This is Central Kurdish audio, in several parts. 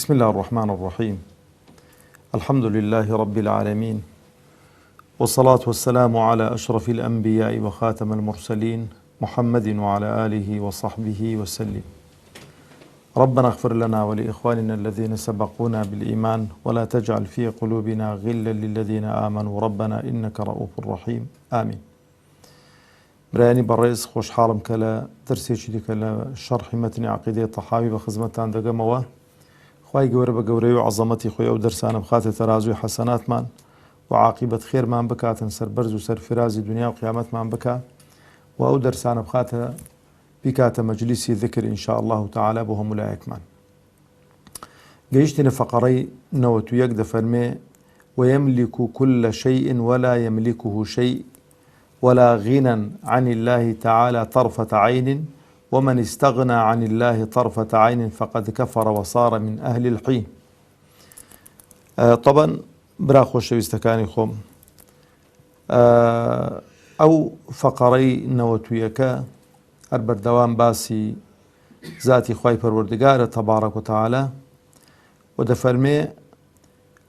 بسم الله الرحمن الرحيم. الحمد لله رب العالمين، والصلاة والسلام على أشرف الأنبياء وخاتم المرسلين محمد وعلى آله وصحبه وسلم. ربنا اغفر لنا ولإخواننا الذين سبقونا بالإيمان ولا تجعل في قلوبنا غلا للذين آمنوا ربنا إنك رؤوف رحيم. آمين. براني برئيس خوش حالم كلا درسيش دي كلا شرح متن عقيدة طحاوي بخزمتان دقموا خواهي قورة بقوري وعظمتي خويا ودرسانا بخاتي ترازوي حسنات مان وعاقبة خير مان بكاتن سر برز وسر فرازي دنيا وقيامت مان بكا وأو درسانا بخاتي بكات مجلسي ذكر إن شاء الله تعالى بهم ملايك مان. قيشتنا فقري نوتو يقد فرمي ويملك كل شيء ولا يملكه شيء ولا غنى عن الله تعالى طرفة عين ومن استغنى عن الله طرفة عين فقد كفر وصار من أهل الحين. طبعا براخو شويستكاني خوم أو فقري نوتويكا أربر دوام باسي ذاتي خواي پروردگار تبارك وتعالى ودفرمي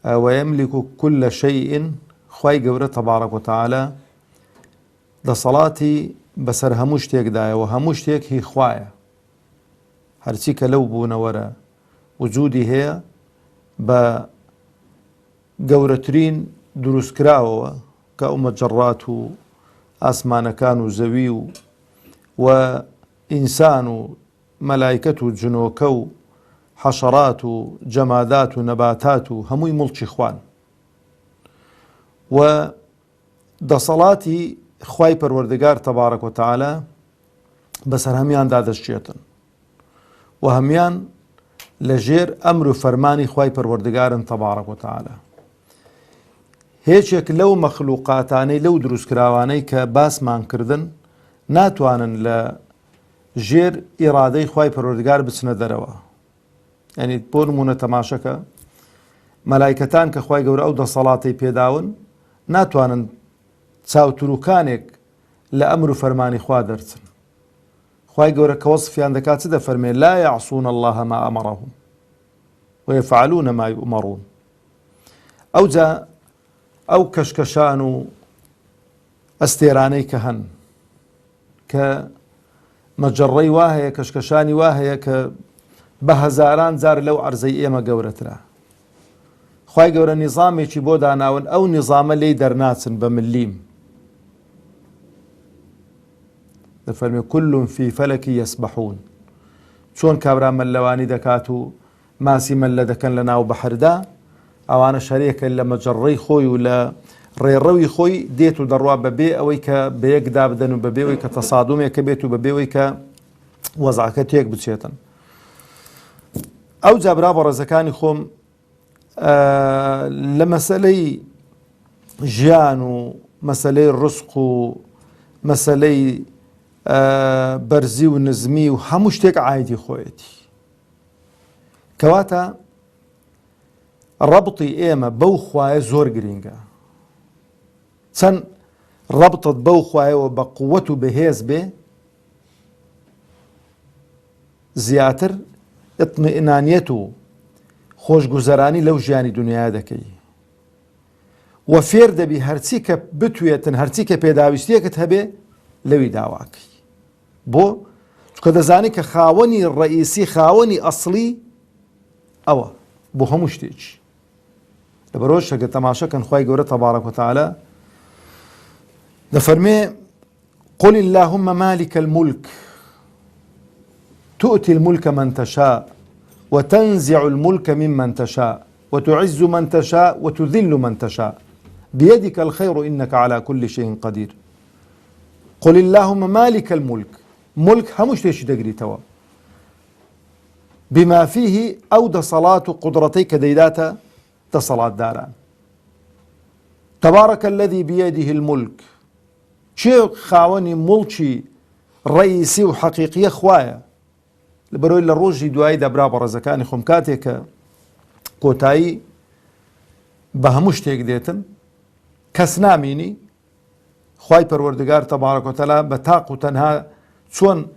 ويملك كل شيء خواي قورة تبارك وتعالى دا صلاتي بسر هموش تيك دايا وهموش تيك هي خوايا هرچيك لو بونا ورا وجودي هي با قورترين دروس كراو كأمة جراتو أسمان كانوا زويو وإنسان ملائكة جنوكو حشرات جمادات نباتات هموي ملتش إخوان ودا صلاتي خواي پروردگار تبارك وتعالى بسر هميان دادشتن وهميان لجير أمر فرماني خواي پروردگار تبارك وتعالى هيچك لو مخلوقاتاني لو دروس كراواني كباس مان كردن ناتوانن لجير إرادي خواي پروردگار بسنه دروا يعني بورمونه تماشكا ملائكتان كخواي قور أو دا صلاتي بيداون ناتوانن چاوتروکانێک لە ئەمر و فەرمانی خوا دەرچن. خوای گەورە کە وەصفیان دەکات چ دەفەرمێ لا يعصون الله ما أمرهم ويفعلون ما يؤمرون. ئەوجا ئەو کەشکەشان و ئەستێرانەی کە هەن کە مەجەڕەی وا هەیە کەشکەشانی وا هەیە کە بە هەزاران جار لەو عەرزەی ئێمە گەورەترە. خوای گەورە نیزامێکی بۆ داناون ئەو نیزامە لێی دەرناچن بە ملیم. دەفەرمێ كل في فلك يسبحون. چۆن کابرا مەلەوانی دەکات و ماسی مەلە دەکەن لە ناو بەحردا ئەوانە شەریکن لە مەجەڕەی خۆی و لە ڕێڕەوی خۆی دێت و دەڕوا بەبێ ئەوەی کە بەیەکدا بدەن و بەبێەوەی کە تەسادومێکە بێت و بەبێەوەی کە وەزعەکە تێک بچێتن. ئەو جا برا بەڕێزەکانی خۆم لە مەسەلەی ژیان و مەسەلەی ڕزق و مەسەلەی بەرزی و نزمی و هەموو شتێک عایدی خۆیەتی کەواتە ڕەبطی ئێمە بەو خوایە زۆر گرینگە. چەند ڕەبطت بەو خوایەوە بە قووەت و بەهێز بێ زیاتر ئیطمئنانیەت و خۆشگوزەرانی لەو ژیانی دنیاە دەکەی و فێر دەبی هەرچی کە بتوێتن هەرچی کە پێداویستیەکت هەبێ لەوی داواکەی بۆ چکە دەزانی کە خاوەنی ڕئیسی خاوەنی ئەسڵی ئەوە بۆ هەموو شتێکی لەبەرەوە شەکە تەماشەکەن خوای گەورە تەبارەک وتەعالە دەفەرمێ قل اللهم مالك الملك تؤتي الملك من تشاء وتنزع الملك ممن تشاء وتعز من تشاء وتذل من تشاء بيدك الخير إنك على كل شيء قدير. قل اللهم مالك الملك ملك هموش تيش دقري توا بما فيه أود صلاة قدرتيك ديداتا تصلاة داران تبارك الذي بيده الملك شيء خاوني ملكي رئيسي وحقيقي خوايا لبروي للروجي دواي دبرا برزكاني خم كاتيك كوتاي بهموش تيك ديتن كسناميني خواي پروردگار تبارك وتعالى بتاق تنها چون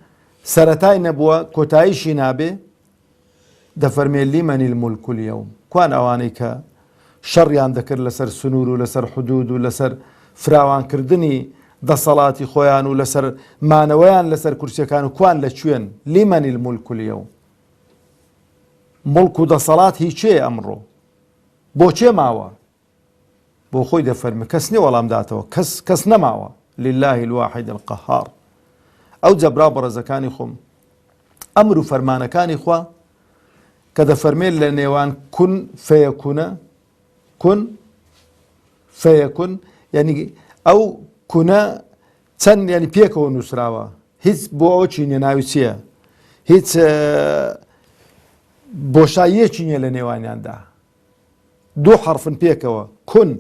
سرتاي نبوه كوتايشي نابه دەفەرمێ لیمەنی المولک اليوم کوان ئەوانەی کە شەڕیان دەکرد لەسەر سنوور و لەسەر حدود و لەسەر فراوانکردنی دەسەڵاتی خۆیان و لەسەر مانەوەیان لەسەر کورسیەکان و کوان لەکوێن لیمەنی المولک اليوم مڵک و دەسەڵات هیچێ ئەمڕۆ بۆچێ ماوە بۆ خۆی دەفەرمێ کەس نێ وەڵام داتەوە کەس نەماوە لله الواحد القهار ئەو جەبرا بەڕێزەکانی خۆم ئەمر و فەرمانەکانی خوا کە دەفەرمێت لە نێوان کون فەیەکونە کون فەیەکون یعنی ئەو کونە چەند ینی پێکەوە نووسراوە هیچ بۆ ئەوە چینە ناوی چییە هیچ بۆشاییەکی نییە لە نێوانیاندا دوو حرفن پێکەوە کون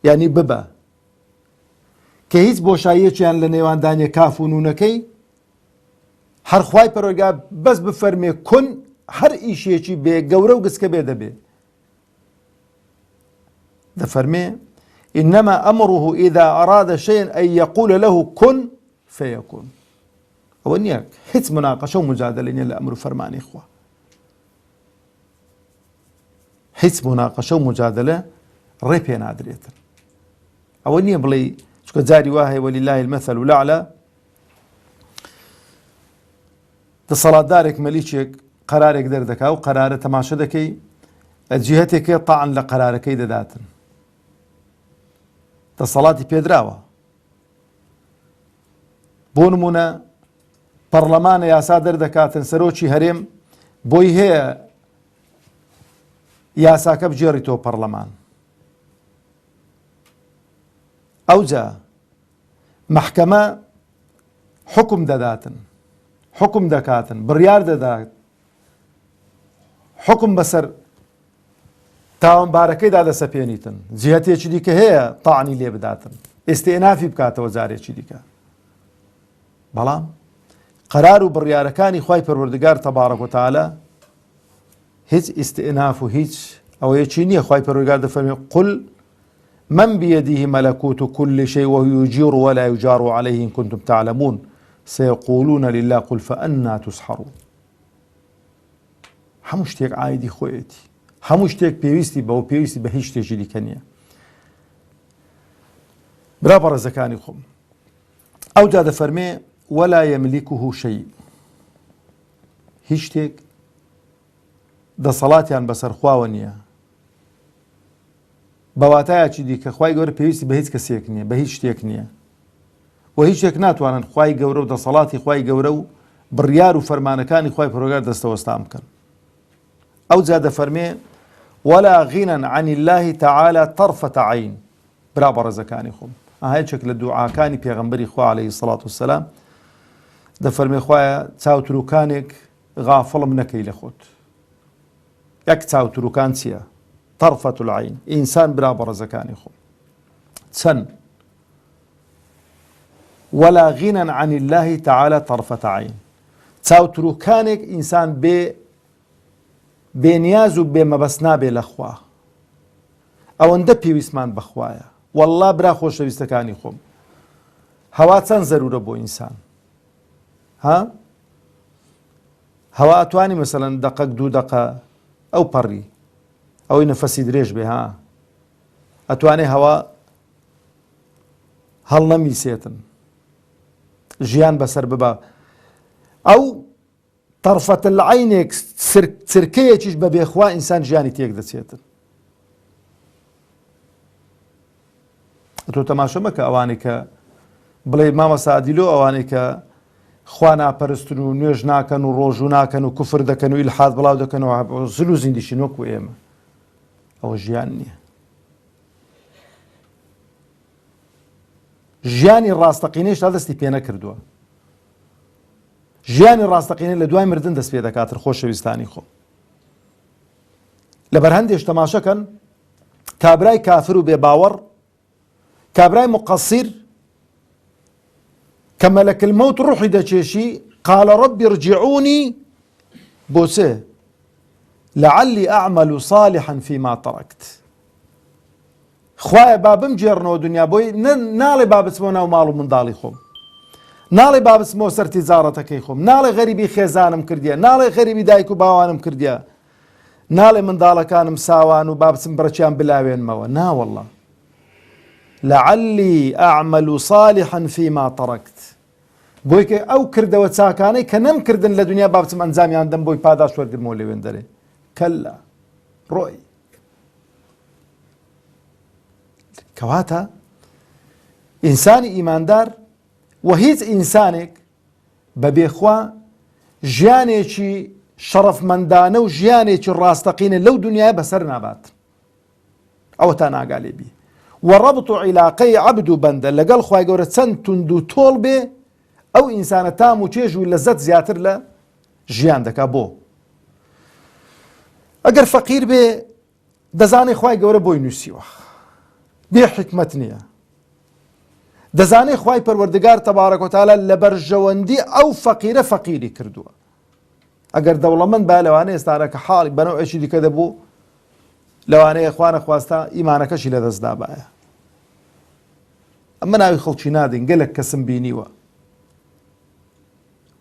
ینی ببە کە هیچ بۆشاییەکیان لە نێواندانیە کاف و نونەکەی هەر خوای پەروەردگار بەس بفەرمێ کون هەر ئیشێکی بێ گەورە و گچکە بێ دەبێ دەفەرمێ إنما أمره إذا أراد شيئا أن يقول له كن فيكون ئەوە نییە هیچ مناقەشە و مجادلە نییە لە ئەمر و فەرمانی خوا هیچ مناقەشە و مجادلە ڕێ پێ نادرێتن ئەوە نییە بڵێ چکە جاری وا هەیە ولله المثل الأعلى دەسەڵاتدارێک مەلیکێک قەرارێک دەردەکا و قەرارە تەماشە دەکەی جیهەتێکێ تاعن لە قەرارەکەی دەداتن دەسەڵاتی پێدراوە بۆ نمونە پەرلەمانە یاسا دەردەکاتن سەرۆکی هەرێم بۆی هەیە یاساکە بجێڕیتەوە پەرلەمان ئەوجا مەحکەمە حکم دەداتن حکم دەکاتن بڕیار دەدات حکم بەسەر تاوانبارەکەیدا دەسەپێنیتن جیهەتێکی دیکە هەیە تاعنی لێ بداتن ئێستێنافی بکاتەوە جارێکی دیکە بەڵام قەرار و بڕیارەکانی خوای پەروەردگار تەبارەک و تەعالە هیچ ئیستئناف و هیچ ئەوەیەکی نییە خوای پەروەردگار دەفەرمێ قل من بيده ملكوت كل شيء وهو يجير ولا يجار عليه إن كنتم تعلمون سيقولون لله قل فأنا تسحرون هەموو شتێک ئایدی خۆیەتی هەموو شتێک پێویستی بەوە پێویستی بە هیچ شتێکی دیکە نییە برا بەڕێزەکانی خۆم ئەوجا دەفەرمێ ولا يملكه شيء هیچ شتێک دەسەڵاتیان بەسەر خواوە نییە بەواتایەکی دیکە خوای گەورە پێویستی بە هیچ کەسێک نییە بە هیچ شتێک نییە و هیچ شتێک ناتوانن خوای گەورە و دەسەڵاتی خوای گەورە و بڕیار و فەرمانەکانی خوای پەروەردگار دەستەوەستان بکەن ئەوجا دەفەرمێ ولا غنى عن الله تعالى طرفة عين برا بەڕێزەکانی خۆم هەیەکێک لە دوعاکانی پێغەمبەری خوا عەلەیهی سەڵات وسەلام دەفەرمێ خوایە چاوتروکانێک غافڵم نەکەی لە خۆت یەک چاوتروکان چییە طرفة العين ئینسان برا بەڕێزەکانی خۆم چەند ولا غنى عن الله تعالى طرفة عين چاوتروکانێک ئینسان بێنیاز و بێمەبەست نابێ لە خوا ئەوەندە پێویستمان بەخوایە والله برا خۆشەویستەکانی خۆم هەوا چەند زەرورە بۆ ئینسان ها هەوا ئەتوانی مەسەلەن دەقەک دوو دەقە ئەو پەڕی ئەوەی نەفەسی درێژ بێ ها ئەتوانێ هەوا هەڵ نەمیسێتن ژیان بەسەر ببە ئەو طرفة العینێک چرکەیەکیش بە بێخوا ئینسان ژیانی تێک دەچێتن تۆ تەماشە مەکە ئەوانەی کە بڵێ مامەسا عەدیلۆ ئەوانەی کە خوا ناپەرستن و نوێژ ناکەن و ڕۆژوو ناکەن و کوفر دەکەن و ئیلحاد بڵاو دەکەن و زل و زیندیشین وەکو ئێمە ئەوە ژیان نییە ژیانی ڕاستەقینەیش تا دەستی پێ نەکردووە ژیانی ڕاستەقینە لە دوای مردن دەست پێ دەکاتر خۆشەویستانی خۆ لەبەر هەندێش تەماشەکەن کابرای کافر و بێباوەڕ کابرای مقەسیر کە مەلەک المەوت ڕوحی دەچێشی قال رب ارجعوني بۆچێ لعلي أعمل صالحا فيما تركت خوایە با بمجێڕنەوە دنیا بۆی ناڵێ با بچمەوە ناو ماڵ و منداڵی خۆم ناڵێ بابچمەوە سەر تیجارەتەکەی خۆم، ناڵێ غەریبی خێزانم کردیە، ناڵێ غەریبی دایک و باوانم کردیە، ناڵێ منداڵەکانم ساوان و بابچم بڕەچیان بلاوێنمەوە. ناوەڵڵا لعلی ئەعمەل صالحا فيما تركت، بۆی کە ئەو کردەوە چاکانەی کە نەمکردن لە دنیا بابچم ئەنجامیان دەم بۆی پاداش وەرگرمەوە لەوێن دەرێ. کەلا ڕۆی کەواتە ئینسانی ئیماندار و هیچ ئینسانێک بەبێخوا ژیانێکی شەڕەفمەندانە و ژیانێکی ڕاستەقینە لەو دنیای بەسەر نابات. ئەوە تا ناگالێ بی وەڕەبط و عیلاقەی عەبد و بەندە لەگەڵ خوای گەورە چەند توند و تۆڵ بێ، ئەو ئینسانە تام و چێژ و لەزەت زیاتر لە ژیان دەکا. بۆ ئەگەر فەقیر بێ دەزانێ خوای گەورە بۆی نووسیوە، بێ حکمت نییە، دەزانێ خوای پەروەردگار تەبارەک و تەعالا لە بەرژەوەندی ئەو فەقیرە فەقیری کردووە. ئەگەر دەوڵەمەند با لەوانەیە ئێستارە کە حاڵی بەنەوعێکی دیکە دەبوو، لەوانەیە خوا نەخواستا ئیمانەکەشی لەدەستدا بایە. ئەمە ناوی خەڵکی نادەین، گەلێک کەسم بینیوە،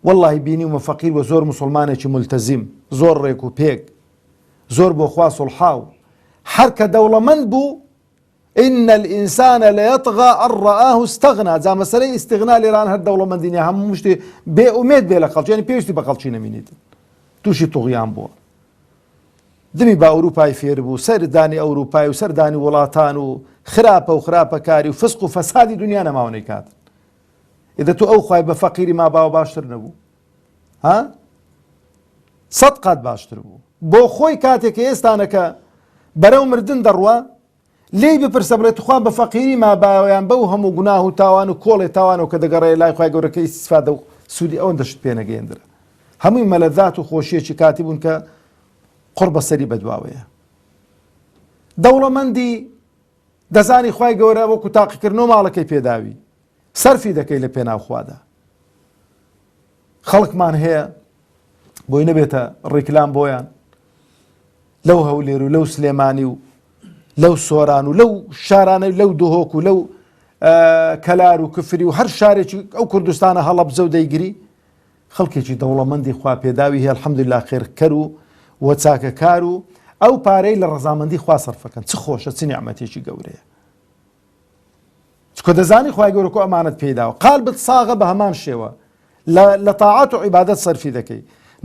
وەڵڵاهی بینیومە فەقیر وە زۆر موسڵمانێکی مولتەزیم، زۆر ڕێک و پێک، زۆر بۆ خوا سوڵحاو، هەر کە دەوڵەمەند بوو إن الإنسان ليطغى أن رآه استغنى. جا مەسەلەی ئیستیغنا لێران هەر دەوڵەمەندی نییە، هەموو شتێ بێ ئومێد بێ لە خەڵکی، یعنی پێویستی بە خەڵکی نەمینیتن، تووشی توغیان بووە. دمی بە ئەوروپای فێر بوو، سەردانی ئەوروپای و سەردانی وڵاتان و خراپە و خراپەکاری و فسق و فەسادی دنیا نەماوەنەی کاتن. ئێدە تۆ ئەو خوای بە فەقیری ما باوە باشتر نەبوو؟ ها؟ 100 قات باشتر بوو. بۆ خۆی کاتێک ئێستانەکە بەرەو مردن دەڕوە، لێی بپرسە بڵێ توخوا بە فەقیری ما باوەیان بەو هەموو گوناه و تاوان و کۆڵێ تاوانەوە کە دەگەڕێ لای خوای گەورەکە ئیستیفادە و سوودی ئەوەندە شت پێ نەگەیەندرە. هەمووی مەلەذات و خۆشیەکی کاتی بوون کە قڕ بەسەری بەدواوەیە. دەوڵەمەندی دەزانی خوای گەورە وەکو تاقیکردنەوە ماڵەکەی پێداوی، سەرفی دەکەی لە پێناوخوادا. خەڵکمان هەیە بۆی نەبێتە ڕێکلام بۆیان لەو هەولێر و لەو سلێمانی و لەو سۆران و لەو شارانە لەو دهۆک و لەو کەلار و کفری و هەر شارێکی ئەو کوردستانە هەڵەبجە و دەیگری، خەڵکێکی دەوڵەمەندی خوا پێداوی هەیە الحەمدوللا خێرکەر و وەچاکەکار و ئەو پارەی لە ڕەزامەندی خوا سەرفەکەن. چ خۆشە، چ نیعمەتێکی گەورەیە. چکە دەزانی خوای گەورە کۆ ئەمانەت پێداوە، قالبت ساغە بە هەمان شێوە لە تاعات و عیبادەت سەرفی دەکەی،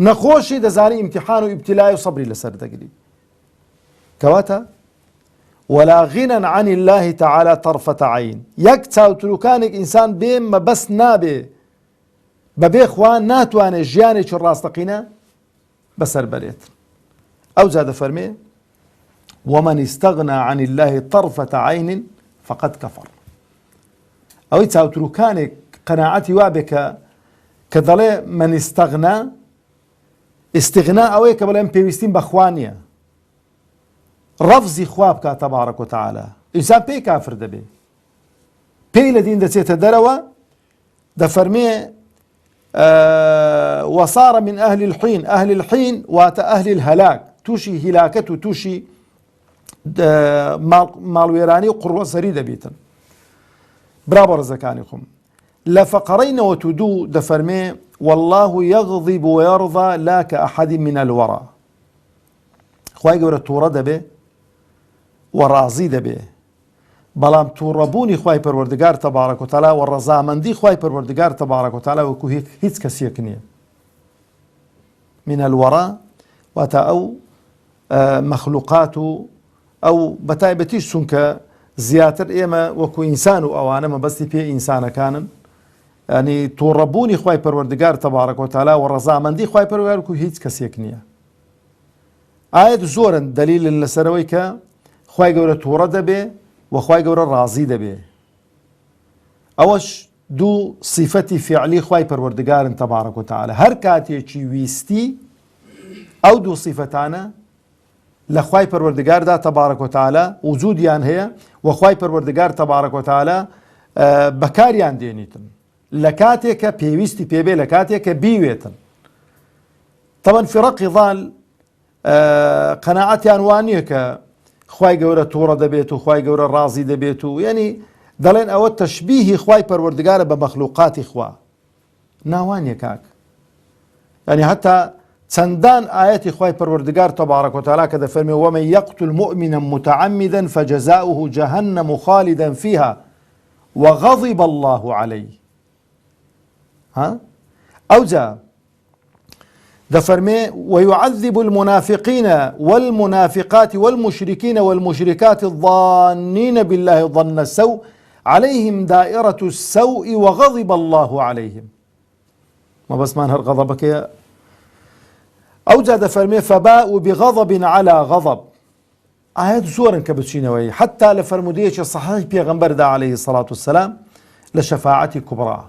نەخۆشی دەزانی ئیمتیحان و ئیبتیلای و سەبری لەسەر دەگری. کەواتە ولا غنى عن الله تعالى طرفة عين. یەک چاوتروکانێک ئینسان بێ مەبەست نابێ، بەبێ خوا ناتوانێت ژیانێکی ڕاستەقینە بەسەر بەرێت. ئەو جا دەفەرمێ ومن استغنى عن الله طرفة عين فقد كفر. ئەوەی چاوتروکانێک قەناعەتی وابێ کە دەڵێ من استغنا، استغنا ئەوەیە کە بەڵێم پێویستیم بە خوا نییە، ڕەفزی خوا بکات تەبارەک و تەعالا، ئینسان پێی کافر دەبێ، پێی لە دین دەچێتە دەرەوە. دەفەرمێ وصار من أهل الحين. أهل الحين واتە أهل الهلاك، تووشی هیلاکەت و تووشی ماڵوێرانی و قڕوەسەری دەبێتن. برا بە ڕزەکانی خۆم لە فەقەڕەی 92 دەفەرمێ والله يغضب ويرضى لا كأحد من الورى. خوای گەورە تووڕە دەبێ و ڕازی دەبێ، بەڵام تووڕەبوونی خوای پەروەردگار تەبارەک و تەعالا و ڕەزامەندی خوای پەروەردگار تەبارەک و تەعالا وەکو هیچ کەسێک نییە. من الوەڕا واتە ئەو مەخلوقات و ئەو بەتایبەتیش چونکە زیاتر ئێمە وەکو ئینسان و ئەوانە مەبەستی پێ ئینسانەکانن، ینی تووڕەبوونی خوای پەروەردگار تەبارەک و تەعالا و ڕەزامەندی خوای پەروەردگار وەکو هیچ کەسێک نییە. ئاەت زۆرن دلیلن لەسەرەوەی کە خوای گەورە تووڕە دەبێ و خوای گەورە ڕازی دەبێ. ئەوەش دوو صیفەتی فیعلی خوای پەروەردگارن تەبارەک و تەعالا. هەر کاتێکی ویستی ئەو دوو صیفەتانە لە خوای پەروەردگاردا تەبارەک و تەعالا وجودیان هەیە و خوای پەروەردگار تەبارەک و تەعالا بەکاریان دێنیتن لە کاتێککە پێویستی پێبێ، لە کاتێککە بیوێتن. تەمەەن فیڕەقی ضال قەناعەتیان وانییە کە خوای گەورە تووڕە دەبێت و خوای گەورە ڕازی دەبێت و یعنی دەڵێن ئەوە تەشبیهی خوای پەروەردگارە بە مەخلوقاتی خوا. ناوانیە کاک، يعني حتى چەندان ئاەتی خوای پەروەردگار تەبارەک و تەعالا کە دەفەرمێ ومن يقتل مؤمنا متعمدا فجزاؤه جهنم خالدا فيها وغضب الله عليه. أوجا دفرمي ويعذب المنافقين والمنافقات والمشركين والمشركات الظانين بالله ظن السوء عليهم دائرة السوء وغضب الله عليهم. ما بس ما انهر غضبك يا أوجا دفرمي فباءوا بغضب على غضب. آيات زورا كبتشينوي حتى لفرمودية الصحيح بيغمبر دا عليه الصلاة والسلام لشفاعة كبرى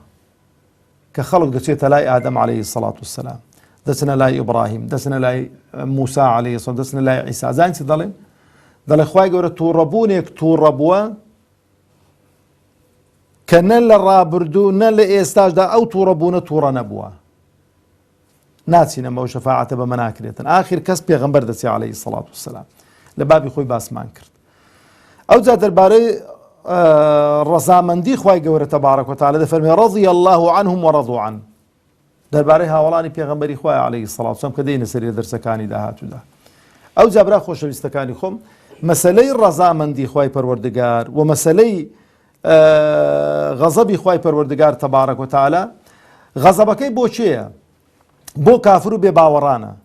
كخلق دسيت لاي آدم عليه الصلاة والسلام، دسنا لاي إبراهيم، دسنا لاي موسى عليه الصلاة والسلام، دسنا لاي عيسى. زين سيدلين دل إخوائي قولوا توربونيك توربوا كنن الرابردو نن لإستاج دا أو توربون تورا نبوا ناتي نما وشفاعة بمناكرية آخر كسب بيغمبر دسي عليه الصلاة والسلام لبابي خوي باسمان كرت. أو زاد الباري رزامندي خواي قورة تبارك وتعالى دفرمي رضي الله عنهم ورضوا عنه. درباري هاولاني بيغمبري خواي عليه الصلاة والسلام كدين سري درسكاني داهاتو ده. أو زابرا خوش بيستكاني خم مسألة رزامندي خواي پروردگار ومسألة غضبي خواي پروردگار تبارك وتعالى غضبكي بو چيه؟ بو كافرو بباورانا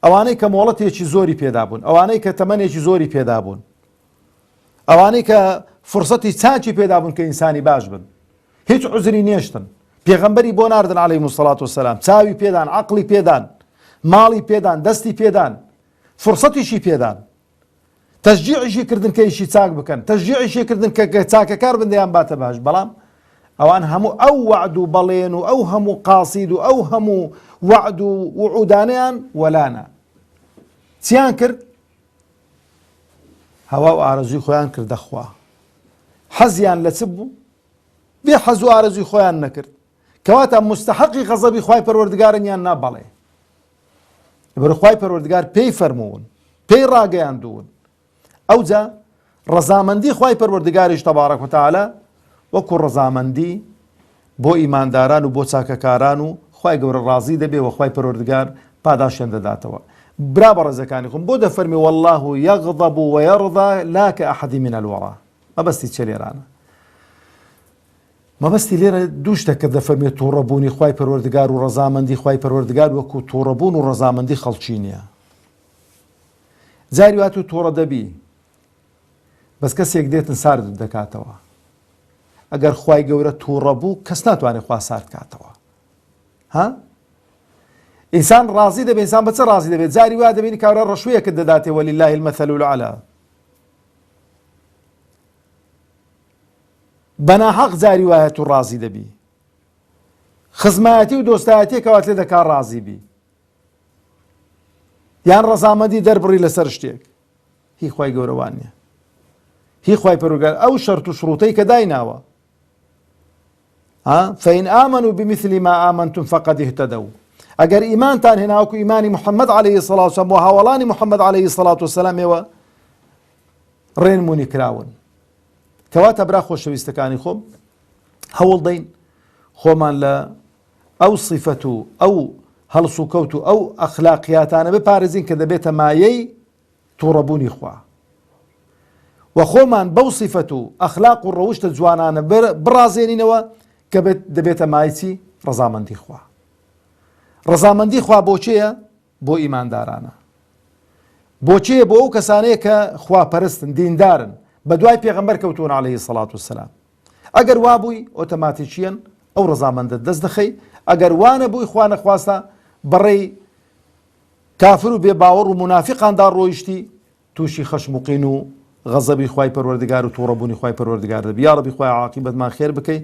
ئەوانەی کە مۆڵەتێکی زۆری پێدابوون، ئەوانەی کە تەمەنێکی زۆری پێدابوون، ئەوانەی کە فرسەتی چاکی پێدابوون کە ئینسانی باش بن، هیچ عوزری نێشتن، پێغەمبەری بۆ ناردن عەلەیهیمو سەڵات وسەلام، چاوی پێدان، عەقڵی پێدان، ماڵی پێدان، دەستی پێدان، فرسەتیشی پێدان، تەشجیعیشی کردن کە ئیشی چاک بکەن، تەشجیعیشی کردن کە چاکەکار بن دەیان باتە باش. بەڵام ئەوان هەموو ئەو وعد و بەڵێن و ئەو هەموو قاسید و ئەو هەموو وعد و وعودانەیان وەلانە چیان کرد؟ هەوا و ئارەزوی خۆیان کردە خوا. حەزیان لە چ بوو؟ بێ حەز و ئارەزوی خۆیان نەکرد، کەواتە مستحەقی غەزەبی خوای پەروەردگارن یان نابەڵێ. لەبەر خوای پەروەردگار پێی فەرموون، پێی ڕاگەیاندوون. ئەوجا ڕەزامەندی خوای پەروەردگاریش تەبارەک وتەعالە وەکو ڕەزامەندی بۆ ئیمانداران و بۆ چاکەکاران و خوای گەورە ڕازی دەبێ و خوای پەروەردگار پاداشیان دەداتەوە. برا بە ڕێزەکانی خۆم بۆ دەفەرمی والله یەغضب وەیەرضا لا کەئەحەدی من الوەڕا. مەبەستی چ لێرانە؟ مەبەستی لێرە دوو شتێک دەفەرمێ تووڕەبوونی خوای پەروەردگار و ڕەزامەندی خوای پەروەردگار وەکو تووڕەبوون و ڕەزامەندی خەڵکی نییە. جاری وات و تووڕە دەبی بەس کەسێک دێتن سارد دەکاتەوە. ئەگەر خوای گەورە تووڕە بوو کەس ناتوانێت خوا سارد کاتەوە. ئینسان ڕازی دەبێت، ئینسان بەچە ڕازی دەبێت؟ جاری وا دەبینی کاورە ڕەشوویەکت دەداتێ وەلیلله المەثەل الأعلا. بەناحەق جاری وایە تو ڕازی دەبی، خزمایەتی و دۆستایەتی کەوات لێ دەکا ڕازی بی، یان ڕەزامەندی دەربڕی لەسەر شتێک، هی خوای گەورە وان نییە. هی خوای پەروەردگار ئەو شەرت و شروطەی کە دایناوە فإن آمنوا بمثل ما آمنتم فقد اهتدوا. ئەگەر ئیمانتان هێناوەکو ئیمانی محەممەد عەلەیهی سەڵات وسەلام و هاوڵانی محەممەد عەلەیهی سەڵات وسەلام ئێوە ڕێنمونی کراون. کەواتە برا خۆشەویستەکانی خۆم هەوڵ دەین خۆمان لە ئەو صیفەت و ئەو هەڵس و کەوت و ئەو ئەخلاقیاتانە بپارێزین کە دەبێتە مایەی تووڕەبوونی خوا، و خۆمان بەو صیفەت و ئەخلاق و ڕەوشتە جوانانە بڕازێنینەوە کە دەبێتە مایەی چی؟ ڕەزامەندی خوا. ڕەزامەندی خوا بۆچەیە؟ بۆ ئیماندارانە، بۆچەیە؟ بۆ ئەو کەسانەیە کە خواپەرستن، دیندارن، بە دوای پێغەمبەر کەوتون عەلەیهی سەڵات وسەلام. ئەگەر وا بووی ئۆتۆماتیکیەن ئەو ڕەزامەندت دەست دەخەی. ئەگەر وانە بووی خوا نەخواستە بەڕێی کافر و بێباوەڕ و منافقاندا ڕۆیشتی، تووشی خەشموقین و غەزەبی خوای پەروەردگار و تووڕەبوونی خوای پەروەردگار دەبی. یا ڕەبی خوای عاقیبەتمان خێر بکەی،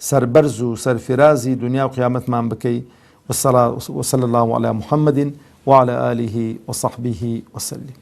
سەربەرز و سەرفرازی دنیا و قیامەتمان بکەی. وصلى الله على محمد وعلى آله وصحبه وسلم.